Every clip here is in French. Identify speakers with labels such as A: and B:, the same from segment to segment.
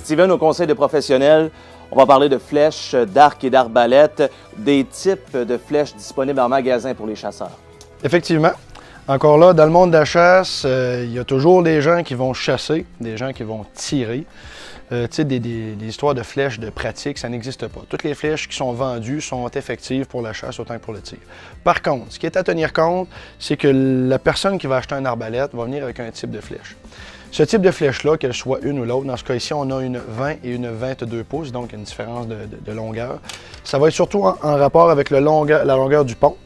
A: Steven, au conseil de professionnels, on va parler de flèches, d'arcs et d'arbalètes, des types de flèches disponibles en magasin pour les chasseurs.
B: Effectivement. Encore là, dans le monde de la chasse, il y a toujours des gens qui vont chasser, des gens qui vont tirer. Tu sais, des histoires de flèches de pratique, ça n'existe pas. Toutes les flèches qui sont vendues sont effectives pour la chasse autant que pour le tir. Par contre, ce qui est à tenir compte, c'est que la personne qui va acheter un arbalète va venir avec un type de flèche. Ce type de flèche-là, qu'elle soit une ou l'autre, dans ce cas-ci, on a une 20 et une 22 pouces, donc une différence de longueur. Ça va être surtout en rapport avec la longueur du pont.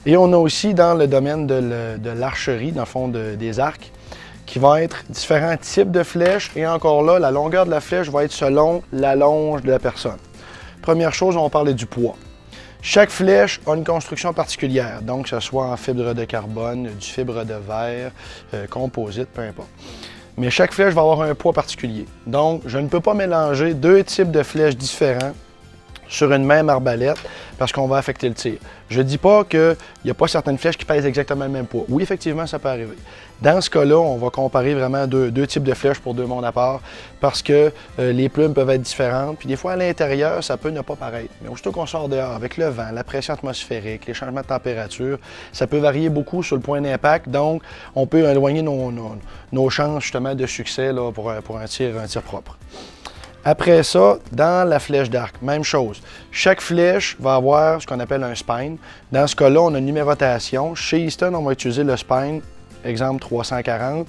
B: Et on a aussi dans le domaine de l'archerie, dans le fond des arcs, qui vont être différents types de flèches. Et encore là, la longueur de la flèche va être selon la longe de la personne. Première chose, on va parler du poids. Chaque flèche a une construction particulière, donc que ce soit en fibre de carbone, du fibre de verre, composite, peu importe. Mais chaque flèche va avoir un poids particulier. Donc, je ne peux pas mélanger deux types de flèches différents sur une même arbalète parce qu'on va affecter le tir. Je ne dis pas qu'il n'y a pas certaines flèches qui pèsent exactement le même poids. Oui, effectivement, ça peut arriver. Dans ce cas-là, on va comparer vraiment deux types de flèches pour deux mondes à part parce que les plumes peuvent être différentes. Puis des fois, à l'intérieur, ça peut ne pas paraître. Mais aussitôt qu'on sort dehors, avec le vent, la pression atmosphérique, les changements de température, ça peut varier beaucoup sur le point d'impact. Donc, on peut éloigner nos chances justement de succès là, pour un tir propre. Après ça, dans la flèche d'arc, même chose. Chaque flèche va avoir ce qu'on appelle un spine. Dans ce cas-là, on a une numérotation. Chez Easton, on va utiliser le spine, exemple 340,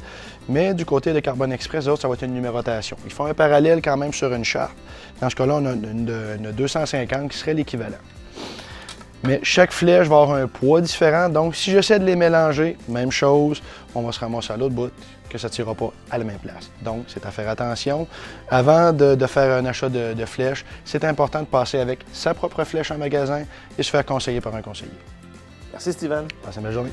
B: mais du côté de Carbone Express, ça va être une numérotation. Ils font un parallèle quand même sur une charte. Dans ce cas-là, on a une 250 qui serait l'équivalent. Mais chaque flèche va avoir un poids différent, donc si j'essaie de les mélanger, même chose, on va se ramasser à l'autre bout, que ça ne tirera pas à la même place. Donc, c'est à faire attention. Avant de faire un achat de flèches, c'est important de passer avec sa propre flèche en magasin et se faire conseiller par un conseiller.
A: Merci, Steven.
B: Passez une belle journée.